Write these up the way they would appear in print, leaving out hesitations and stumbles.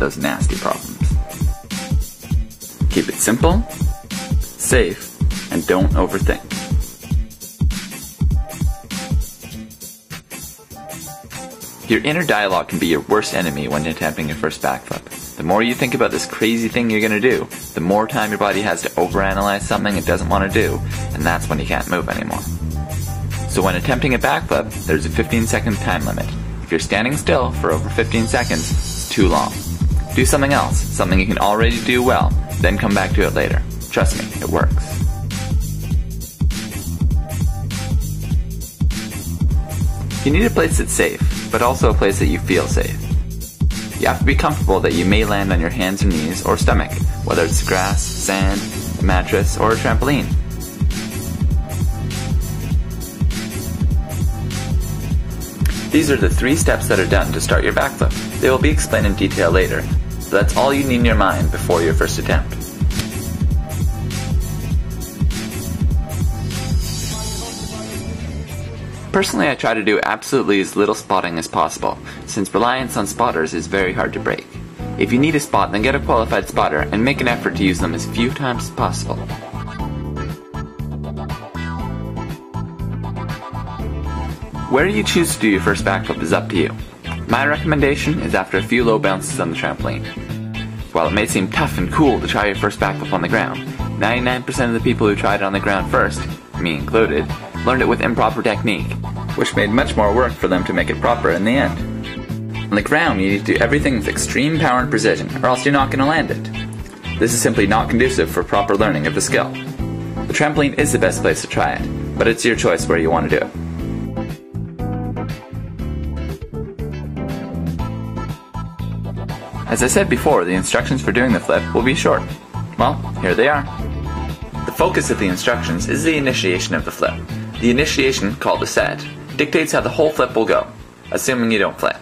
of those nasty problems. Keep it simple, safe, and don't overthink. Your inner dialogue can be your worst enemy when attempting your first backflip. The more you think about this crazy thing you're going to do, the more time your body has to overanalyze something it doesn't want to do, and that's when you can't move anymore. So when attempting a backflip, there's a 15-second time limit. If you're standing still for over 15 seconds, it's too long. Do something else, something you can already do well, then come back to it later. Trust me, it works. You need a place that's safe, but also a place that you feel safe. You have to be comfortable that you may land on your hands or knees or stomach, whether it's grass, sand, a mattress, or a trampoline. These are the 3 steps that are done to start your backflip. They will be explained in detail later, but that's all you need in your mind before your first attempt. Personally, I try to do absolutely as little spotting as possible, since reliance on spotters is very hard to break. If you need a spot, then get a qualified spotter and make an effort to use them as few times as possible. Where you choose to do your first backflip is up to you. My recommendation is after a few low bounces on the trampoline. While it may seem tough and cool to try your first backflip on the ground, 99% of the people who tried it on the ground first, me included, learned it with improper technique, which made much more work for them to make it proper in the end. On the ground, you need to do everything with extreme power and precision, or else you're not going to land it. This is simply not conducive for proper learning of the skill. The trampoline is the best place to try it, but it's your choice where you want to do it. As I said before, the instructions for doing the flip will be short. Well, here they are. The focus of the instructions is the initiation of the flip. The initiation, called a set, dictates how the whole flip will go, assuming you don't flip.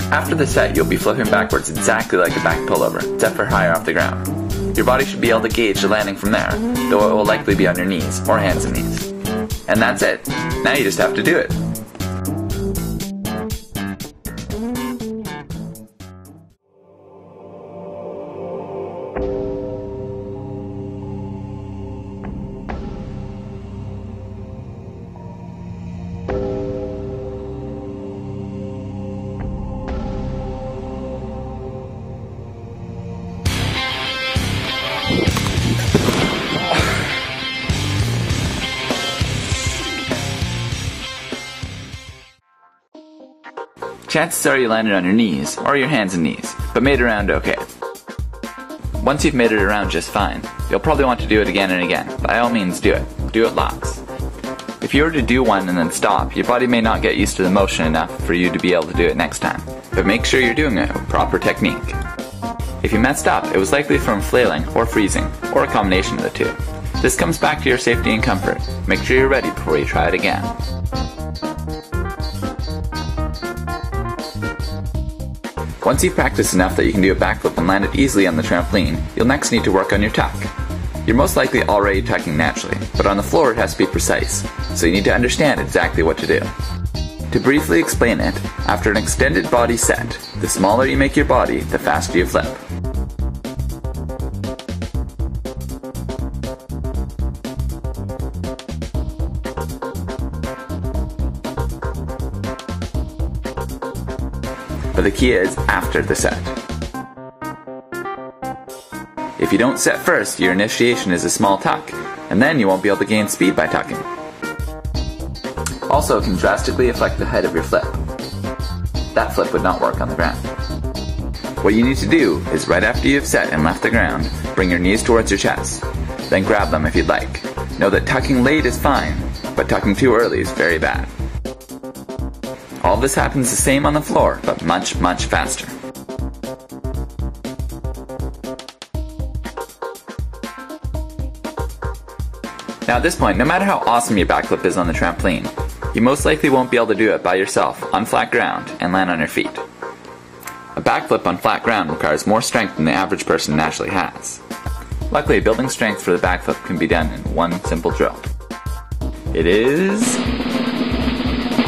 After the set, you'll be flipping backwards exactly like a back pullover, except for higher off the ground. Your body should be able to gauge the landing from there, though it will likely be on your knees, or hands and knees. And that's it. Now you just have to do it. Chances are you landed on your knees, or your hands and knees, but made it around okay. Once you've made it around just fine, you'll probably want to do it again and again. By all means do it. Do it lots. If you were to do one and then stop, your body may not get used to the motion enough for you to be able to do it next time, but make sure you're doing it with proper technique. If you messed up, it was likely from flailing or freezing, or a combination of the two. This comes back to your safety and comfort. Make sure you're ready before you try it again. Once you've practiced enough that you can do a backflip and land it easily on the trampoline, you'll next need to work on your tuck. You're most likely already tucking naturally, but on the floor it has to be precise, so you need to understand exactly what to do. To briefly explain it, after an extended body set, the smaller you make your body, the faster you flip. But the key is after the set. If you don't set first, your initiation is a small tuck, and then you won't be able to gain speed by tucking. Also, it can drastically affect the height of your flip. That flip would not work on the ground. What you need to do is right after you've set and left the ground, bring your knees towards your chest. Then grab them if you'd like. Know that tucking late is fine, but tucking too early is very bad. All this happens the same on the floor, but much, much faster. Now at this point, no matter how awesome your backflip is on the trampoline, you most likely won't be able to do it by yourself on flat ground and land on your feet. A backflip on flat ground requires more strength than the average person naturally has. Luckily, building strength for the backflip can be done in one simple drill. It is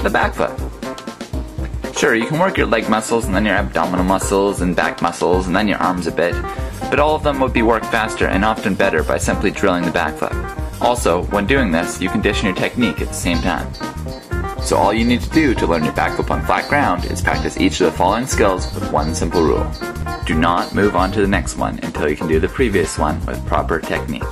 the backflip. Sure, you can work your leg muscles and then your abdominal muscles and back muscles and then your arms a bit, but all of them would be worked faster and often better by simply drilling the backflip. Also, when doing this, you condition your technique at the same time. So all you need to do to learn your backflip on flat ground is practice each of the following skills with one simple rule. Do not move on to the next one until you can do the previous one with proper technique.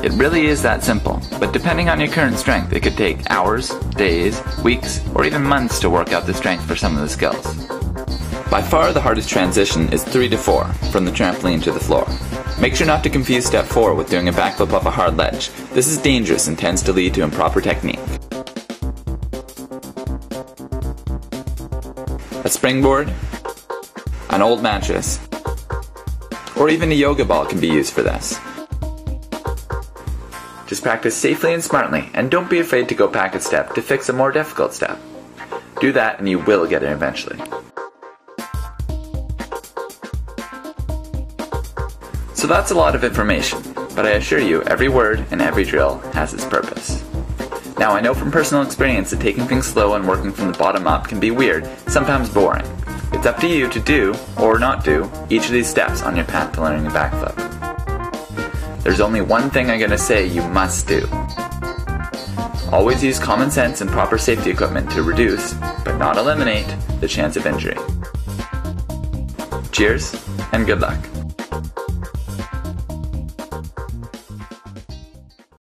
It really is that simple, but depending on your current strength, it could take hours, days, weeks, or even months to work out the strength for some of the skills. By far the hardest transition is 3 to 4, from the trampoline to the floor. Make sure not to confuse step 4 with doing a backflip off a hard ledge. This is dangerous and tends to lead to improper technique. A springboard, an old mattress, or even a yoga ball can be used for this. Just practice safely and smartly, and don't be afraid to go back a step to fix a more difficult step. Do that and you will get it eventually. So that's a lot of information, but I assure you every word and every drill has its purpose. Now I know from personal experience that taking things slow and working from the bottom up can be weird, sometimes boring. It's up to you to do, or not do, each of these steps on your path to learning a backflip. There's only one thing I'm going to say you must do. Always use common sense and proper safety equipment to reduce, but not eliminate, the chance of injury. Cheers, and good luck.